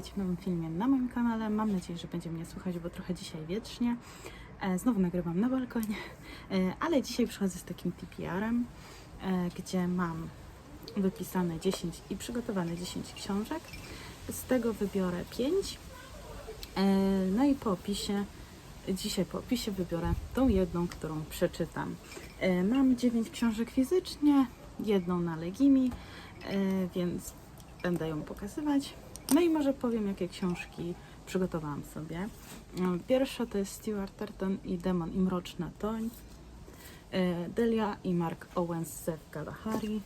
witajcie w nowym filmie na moim kanale. Mam nadzieję, że będzie mnie słychać, bo trochę dzisiaj wietrznie. Znowu nagrywam na balkonie, ale dzisiaj przychodzę z takim TPR-em, gdzie mam wypisane 10 i przygotowane 10 książek. Z tego wybiorę 5. No i dzisiaj po opisie wybiorę tą jedną, którą przeczytam. Mam 9 książek fizycznie, jedną na Legimi, więc będę ją pokazywać. No i może powiem, jakie książki przygotowałam sobie. Pierwsza to jest Stuart Terton i Demon i Mroczna Toń. Delia i Mark Owens z Kalahari.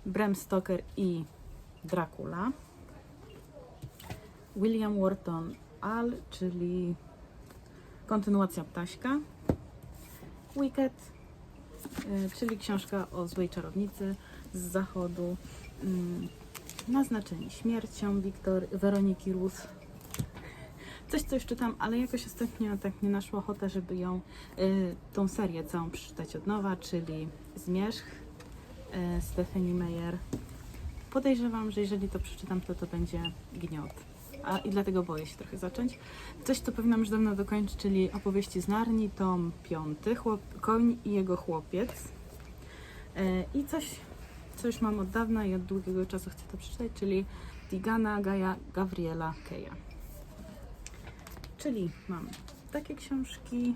Bram Stoker i Dracula. William Wharton Al, czyli kontynuacja Ptaśka. Wicked, czyli książka o złej czarownicy z zachodu. Naznaczeni śmiercią Weroniki Ruth. Coś, co już czytam, ale jakoś ostatnio tak mnie naszła ochota, żeby tą serię całą przeczytać od nowa, czyli Zmierzch Stephenie Meyer. Podejrzewam, że jeżeli to przeczytam, to będzie gniot. I dlatego boję się trochę zacząć. Coś, co powinnam już dawno dokończyć, czyli Opowieści z Narni, tom 5, Koń i jego chłopiec. I coś, co już mam od dawna i od długiego czasu chcę to przeczytać, czyli Tigana Gaia Gavriela Keya. Czyli mam takie książki.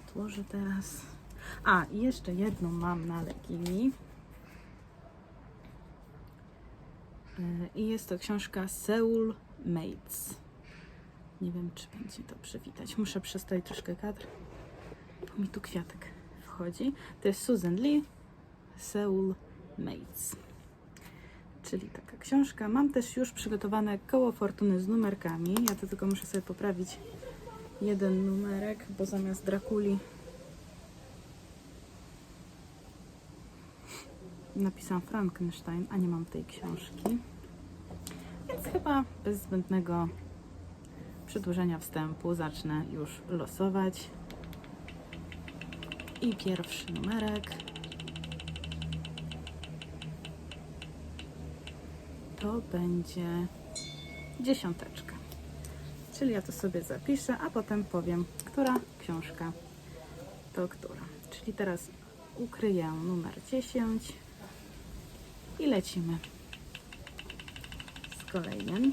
Odłożę teraz. I jeszcze jedną mam na Legimi. I jest to książka Seoul Mates. Nie wiem, czy będzie to przywitać. Muszę przestawić troszkę kadr, bo mi tu kwiatek wchodzi. To jest Susan Lee, Seoul Mates. Czyli taka książka. Mam też już przygotowane koło fortuny z numerkami. Ja to tylko muszę sobie poprawić jeden numerek, bo zamiast Drakuli napisałam Frankenstein, a nie mam tej książki. Więc chyba bez zbędnego przedłużenia wstępu zacznę już losować. I pierwszy numerek to będzie 10. Czyli ja to sobie zapiszę, a potem powiem, która książka to która. Czyli teraz ukryję numer 10 i lecimy z kolejnym.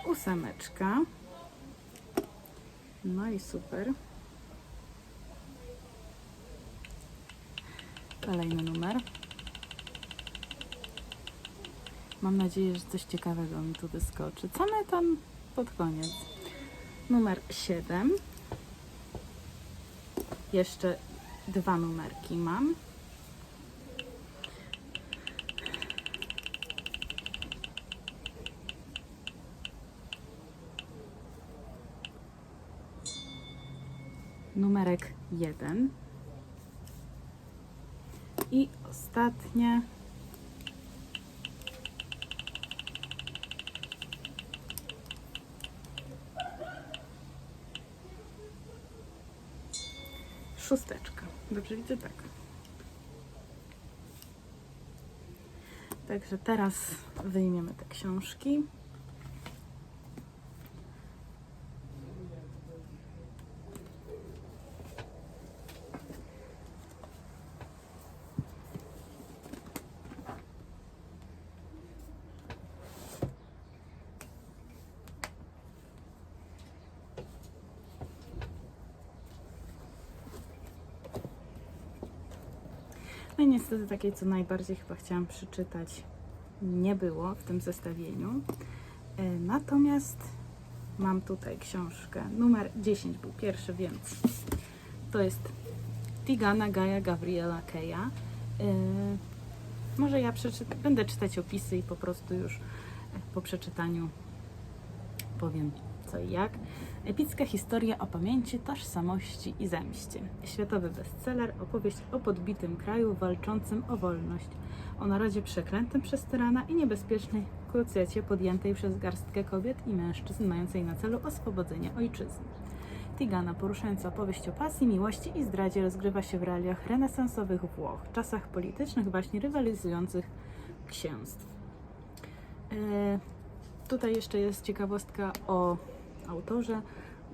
8. No i super. Kolejny numer. Mam nadzieję, że coś ciekawego mi tu wyskoczy. Co my tam pod koniec? Numer 7. Jeszcze 2 numerki mam. Numerek 1. I ostatnie. Szósteczka. Dobrze widzę? Tak. Także teraz wyjmiemy te książki. No i niestety takiej, co najbardziej chyba chciałam przeczytać, nie było w tym zestawieniu. Natomiast mam tutaj książkę. Numer 10 był pierwszy, więc to jest Tigana Gaia Gavriela Keya. Może ja będę czytać opisy i po prostu już po przeczytaniu powiem co i jak. Epicka historia o pamięci, tożsamości i zemście. Światowy bestseller, opowieść o podbitym kraju walczącym o wolność. O narodzie przeklętym przez tyrana i niebezpiecznej krucjacie podjętej przez garstkę kobiet i mężczyzn mającej na celu oswobodzenie ojczyzny. Tigana, poruszająca opowieść o pasji, miłości i zdradzie, rozgrywa się w realiach renesansowych Włoch, czasach politycznych właśnie rywalizujących księstw. Tutaj jeszcze jest ciekawostka o autorze.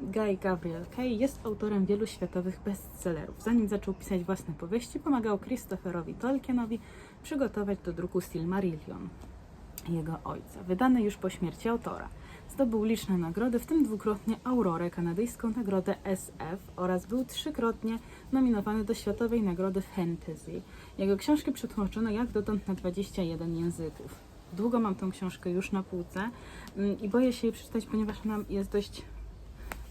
Guy Gabriel Kay jest autorem wielu światowych bestsellerów. Zanim zaczął pisać własne powieści, pomagał Christopherowi Tolkienowi przygotować do druku Silmarillion, jego ojca, wydane już po śmierci autora. Zdobył liczne nagrody, w tym dwukrotnie Aurorę, kanadyjską nagrodę SF, oraz był 3-krotnie nominowany do Światowej Nagrody Fantasy. Jego książki przetłumaczono jak dotąd na 21 języków. Długo mam tą książkę już na półce i boję się jej przeczytać, ponieważ ona jest dość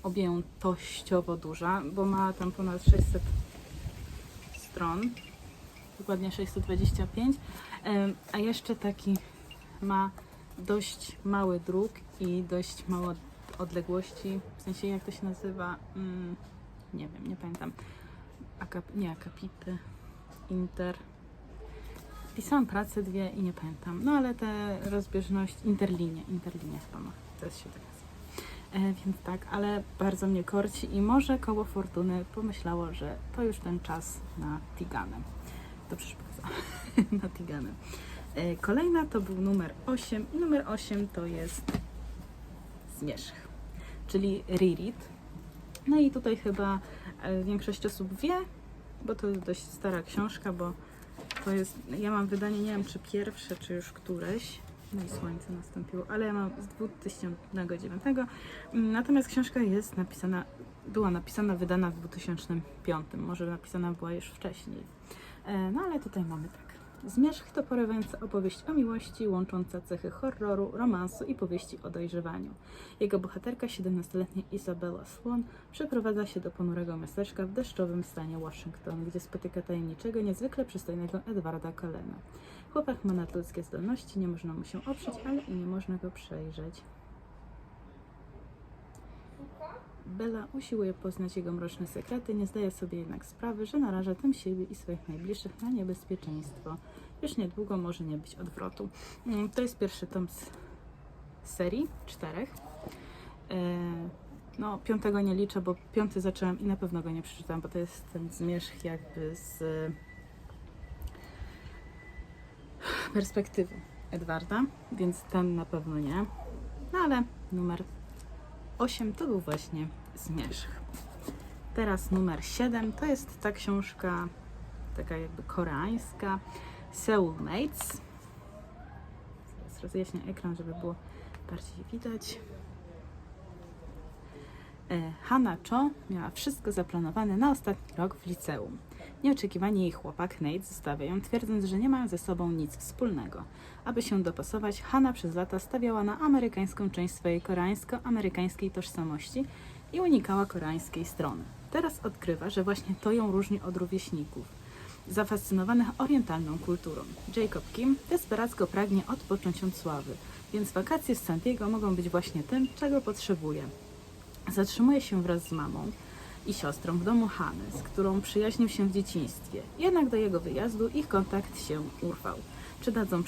objętościowo duża, bo ma tam ponad 600 stron, dokładnie 625, a jeszcze taki ma dość mały druk i dość mało odległości, w sensie jak to się nazywa, nie wiem, nie pamiętam, nie akapity, pisałam pracę 2 i nie pamiętam, no ale te rozbieżność, interlinie chyba ma, to jest się tak nazywa. Więc tak, ale bardzo mnie korci i może koło fortuny pomyślało, że to już ten czas na Tiganę. To przeszkadza. Na Tiganę. Kolejna to był numer 8 i numer 8 to jest Zmierzch, czyli Ririt. No i tutaj chyba większość osób wie, bo to jest dość stara książka, bo to jest, ja mam wydanie, nie wiem czy pierwsze, czy już któreś. No i słońce nastąpiło, ale ja mam z 2009. Natomiast książka jest była napisana, wydana w 2005. Może napisana była już wcześniej. No ale tutaj mamy tak. Zmierzch to porywająca opowieść o miłości, łącząca cechy horroru, romansu i powieści o dojrzewaniu. Jego bohaterka, 17-letnia Isabella Swan, przeprowadza się do ponurego miasteczka w deszczowym stanie Waszyngton, gdzie spotyka tajemniczego, niezwykle przystojnego Edwarda Cullena. Chłopak ma nadludzkie zdolności, nie można mu się oprzeć, ale i nie można go przejrzeć. Bella usiłuje poznać jego mroczne sekrety, nie zdaje sobie jednak sprawy, że naraża tym siebie i swoich najbliższych na niebezpieczeństwo. Już niedługo może nie być odwrotu. To jest pierwszy tom z serii 4. No, 5 nie liczę, bo 5 zaczęłam i na pewno go nie przeczytałam, bo to jest ten zmierzch jakby z perspektywy Edwarda, więc ten na pewno nie. No ale numer 8 to był właśnie Zmierzch. Teraz numer 7 to jest ta książka taka jakby koreańska, Soulmates. Teraz rozjaśnię ekran, żeby było bardziej widać. Hana Cho miała wszystko zaplanowane na ostatni rok w liceum. Nieoczekiwanie jej chłopak Nate zostawia ją, twierdząc, że nie mają ze sobą nic wspólnego. Aby się dopasować, Hana przez lata stawiała na amerykańską część swojej koreańsko-amerykańskiej tożsamości i unikała koreańskiej strony. Teraz odkrywa, że właśnie to ją różni od rówieśników, zafascynowanych orientalną kulturą. Jacob Kim desperacko pragnie odpocząć od sławy, więc wakacje z San Diego mogą być właśnie tym, czego potrzebuje. Zatrzymuje się wraz z mamą i siostrą w domu Hany, z którą przyjaźnił się w dzieciństwie. Jednak do jego wyjazdu ich kontakt się urwał. Czy dadzą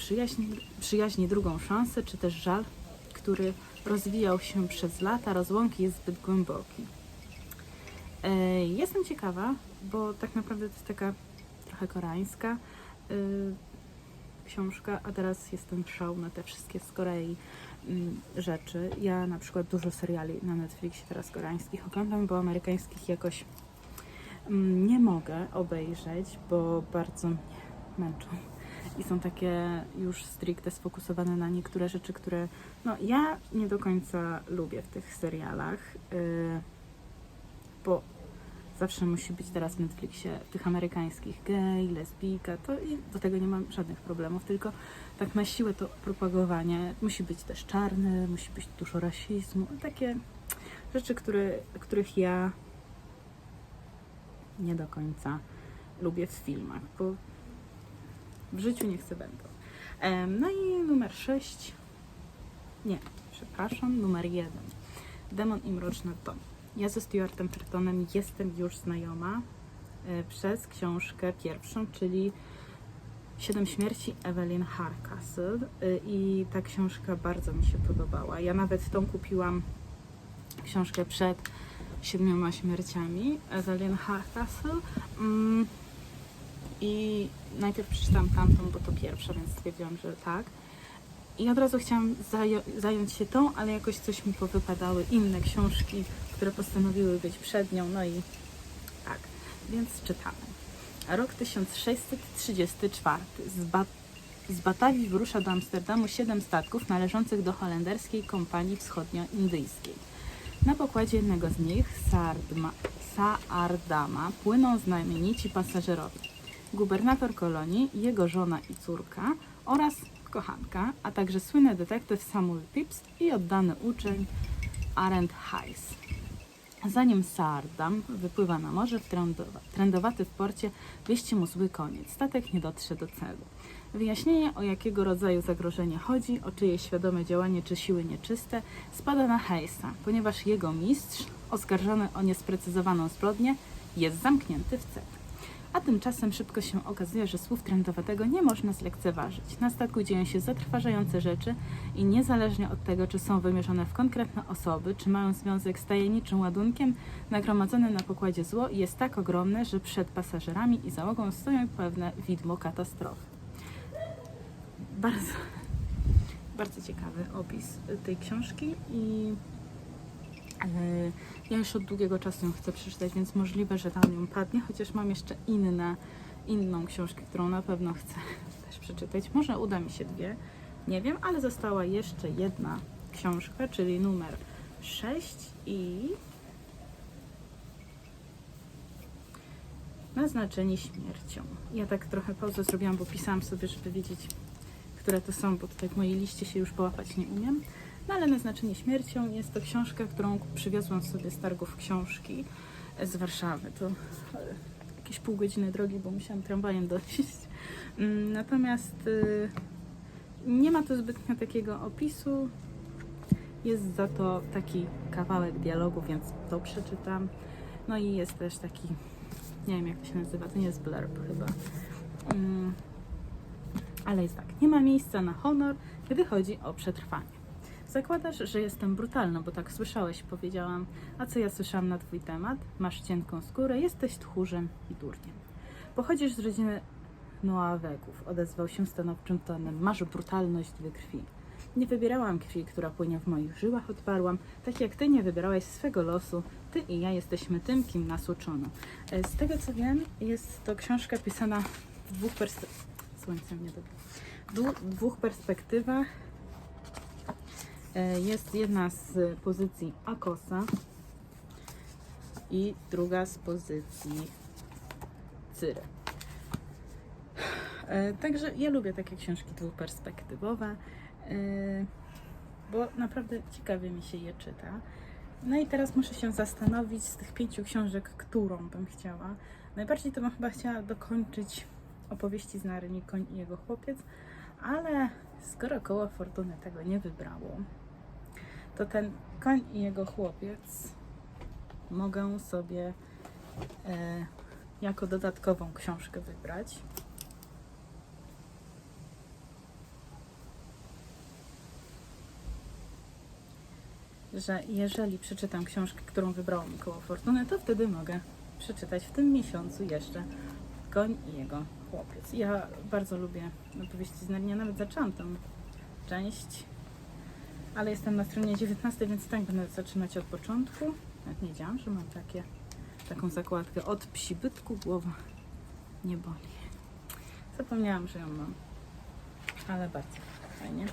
przyjaźni drugą szansę, czy też żal, który rozwijał się przez lata rozłąki, jest zbyt głęboki. Jestem ciekawa, bo tak naprawdę to jest taka trochę koreańska książka, a teraz jest ten szał na te wszystkie z Korei rzeczy. Ja na przykład dużo seriali na Netflixie teraz koreańskich oglądam, bo amerykańskich jakoś nie mogę obejrzeć, bo bardzo mnie męczą. I są takie już stricte sfokusowane na niektóre rzeczy, które no ja nie do końca lubię w tych serialach, bo zawsze musi być teraz w Netflixie tych amerykańskich gej, lesbijka, to i do tego nie mam żadnych problemów, tylko tak na siłę to propagowanie musi być też czarne, musi być dużo rasizmu, takie rzeczy, których ja nie do końca lubię w filmach, bo w życiu nie chcę będą. No i numer 6, numer 1. Demon i Mroczny Dom. Ja ze Stuartem Turtonem jestem już znajoma przez książkę pierwszą, czyli 7 śmierci Evelyn Hardcastle i ta książka bardzo mi się podobała. Ja nawet tą kupiłam książkę przed 7 śmierciami, Evelyn Hardcastle. I najpierw przeczytałam tamtą, bo to pierwsza, więc stwierdziłam, że tak. I od razu chciałam zająć się tą, ale jakoś coś mi powypadały inne książki, które postanowiły być przed nią, no i tak, więc czytamy. Rok 1634. Z Batawii wyrusza do Amsterdamu 7 statków należących do holenderskiej kompanii wschodnioindyjskiej. Na pokładzie jednego z nich, Saardama, płyną znamienici pasażerowie. Gubernator kolonii, jego żona i córka oraz kochanka, a także słynny detektyw Samuel Pepys i oddany uczeń Arent Hayes. Zanim Saardam wypływa na morze, trędowaty w porcie wieści mu zły koniec. Statek nie dotrze do celu. Wyjaśnienie, o jakiego rodzaju zagrożenie chodzi, o czyjeś świadome działanie czy siły nieczyste, spada na Hayesa, ponieważ jego mistrz, oskarżony o niesprecyzowaną zbrodnię, jest zamknięty w celi. A tymczasem szybko się okazuje, że słów trędowatego nie można zlekceważyć. Na statku dzieją się zatrważające rzeczy i niezależnie od tego, czy są wymierzone w konkretne osoby, czy mają związek z tajemniczym ładunkiem, nagromadzone na pokładzie zło jest tak ogromne, że przed pasażerami i załogą stoją pewne widmo katastrofy. Bardzo, bardzo ciekawy opis tej książki i ja już od długiego czasu ją chcę przeczytać, więc możliwe, że tam ją padnie, chociaż mam jeszcze inną książkę, którą na pewno chcę też przeczytać. Może uda mi się 2, nie wiem, ale została jeszcze jedna książka, czyli numer 6 i Naznaczeni śmiercią. Ja tak trochę pauzę zrobiłam, bo pisałam sobie, żeby wiedzieć, które to są, bo tutaj w mojej liście się już połapać nie umiem. No ale Naznaczeni śmiercią jest to książka, którą przywiozłam sobie z targów książki z Warszawy. To jakieś pół godziny drogi, bo musiałam tramwajem dojść. Natomiast nie ma to zbytnio takiego opisu. Jest za to taki kawałek dialogu, więc to przeczytam. No i jest też taki, nie wiem jak to się nazywa, to nie jest blurb chyba. Ale jest tak, nie ma miejsca na honor, gdy chodzi o przetrwanie. Zakładasz, że jestem brutalna, bo tak słyszałeś, powiedziałam. A co ja słyszałam na twój temat? Masz cienką skórę, jesteś tchórzem i durniem. Pochodzisz z rodziny Noaweków, odezwał się stanowczym tonem. Masz brutalność we krwi. Nie wybierałam krwi, która płynie w moich żyłach, odparłam. Tak jak ty nie wybierałeś swego losu, ty i ja jesteśmy tym, kim nas uczono. Z tego co wiem, jest to książka pisana w dwóch perspektywach. Jest jedna z pozycji Akosa i druga z pozycji Cyry. Także ja lubię takie książki dwuperspektywowe, bo naprawdę ciekawie mi się je czyta. No i teraz muszę się zastanowić z tych 5 książek, którą bym chciała. Najbardziej to bym chyba chciała dokończyć opowieści z Naryni Koń i jego chłopiec, ale skoro koło fortuny tego nie wybrało, to ten Koń i jego chłopiec mogę sobie jako dodatkową książkę wybrać. Że jeżeli przeczytam książkę, którą wybrało mi koło fortuny, to wtedy mogę przeczytać w tym miesiącu jeszcze Koń i jego chłopiec. Ja bardzo lubię opowieści z Narni, nawet zaczęłam tą część, ale jestem na stronie 19, więc tak będę zaczynać od początku. Nawet nie wiedziałam, że mam taką zakładkę. Od psi bytku głowa nie boli. Zapomniałam, że ją mam, ale bardzo fajnie.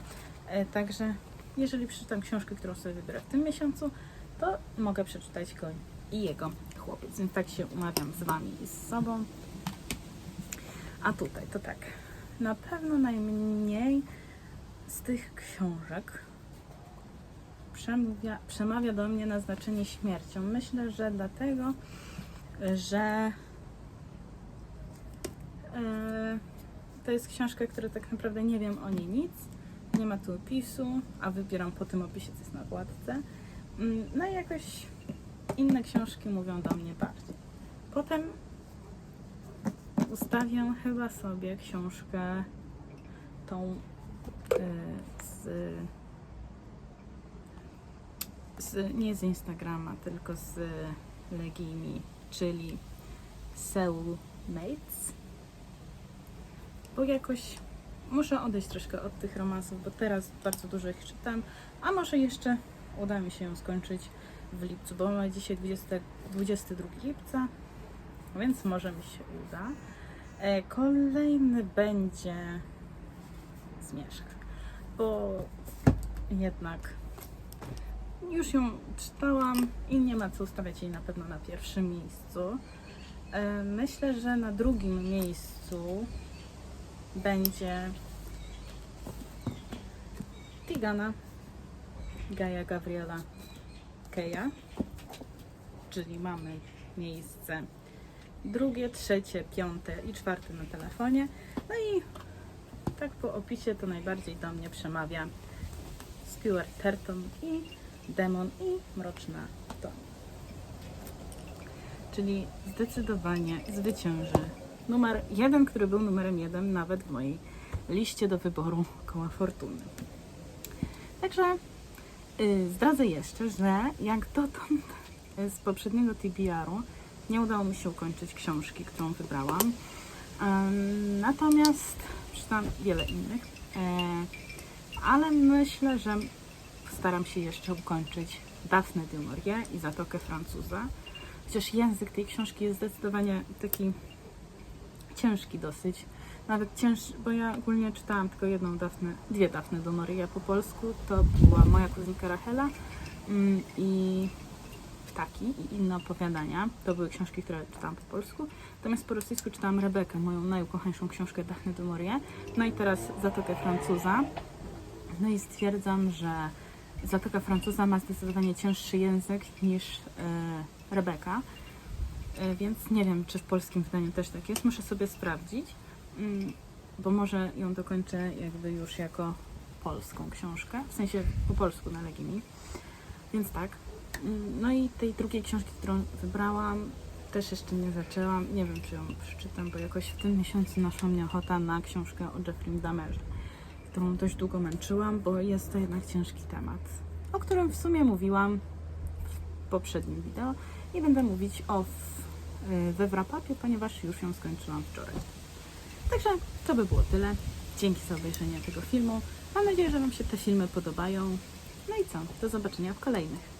Także jeżeli przeczytam książkę, którą sobie wybiorę w tym miesiącu, to mogę przeczytać Koń i jego chłopiec. Więc tak się umawiam z Wami i z sobą. A tutaj to tak, na pewno najmniej z tych książek przemawia do mnie Naznaczenie śmiercią. Myślę, że dlatego, że to jest książka, która tak naprawdę nie wiem o niej nic. Nie ma tu opisu, a wybieram po tym opisie, co jest na okładce. No i jakoś inne książki mówią do mnie bardziej. Potem ustawię chyba sobie książkę tą z nie z Instagrama, tylko z Legimi, czyli Soulmates, bo jakoś muszę odejść troszkę od tych romansów, bo teraz bardzo dużo ich czytam, a może jeszcze uda mi się ją skończyć w lipcu, bo mamy dzisiaj 22 lipca, więc może mi się uda. Kolejny będzie Zmierzch, bo jednak już ją czytałam i nie ma co ustawiać jej na pewno na pierwszym miejscu. Myślę, że na drugim miejscu będzie Tigana Gaia Gavriela Keja, czyli mamy miejsce drugie, trzecie, piąte i czwarte na telefonie. No i tak po opisie to najbardziej do mnie przemawia Stuart Terton i Demon i Mroczna Toń. Czyli zdecydowanie zwycięży numer 1, który był numerem 1 nawet w mojej liście do wyboru Koła Fortuny. Także zdradzę jeszcze, że jak dotąd z poprzedniego TBR-u nie udało mi się ukończyć książki, którą wybrałam. Natomiast przeczytałam wiele innych, ale myślę, że postaram się jeszcze ukończyć Daphne du Maurier i Zatokę Francuza. Chociaż język tej książki jest zdecydowanie taki ciężki dosyć. Nawet cięższy, bo ja ogólnie czytałam tylko dwie Daphne du Maurier po polsku. To była Moja kuzynka Rachela i Ptaki i inne opowiadania. To były książki, które czytałam po polsku. Natomiast po rosyjsku czytałam Rebekę, moją najukochańszą książkę Daphne du Maurier. No i teraz Zatokę Francuza. No i stwierdzam, że Zatoka Francuza ma zdecydowanie cięższy język niż Rebeka. Więc nie wiem, czy w polskim wydaniu też tak jest. Muszę sobie sprawdzić, bo może ją dokończę jakby już jako polską książkę. W sensie po polsku na Legimi. Więc tak. No i tej drugiej książki, którą wybrałam, też jeszcze nie zaczęłam. Nie wiem, czy ją przeczytam, bo jakoś w tym miesiącu naszła mnie ochota na książkę o Jeffrey Dahmerze, którą dość długo męczyłam, bo jest to jednak ciężki temat, o którym w sumie mówiłam w poprzednim wideo i będę mówić we wrap-upie, ponieważ już ją skończyłam wczoraj. Także to by było tyle. Dzięki za obejrzenie tego filmu. Mam nadzieję, że Wam się te filmy podobają. No i co? Do zobaczenia w kolejnych.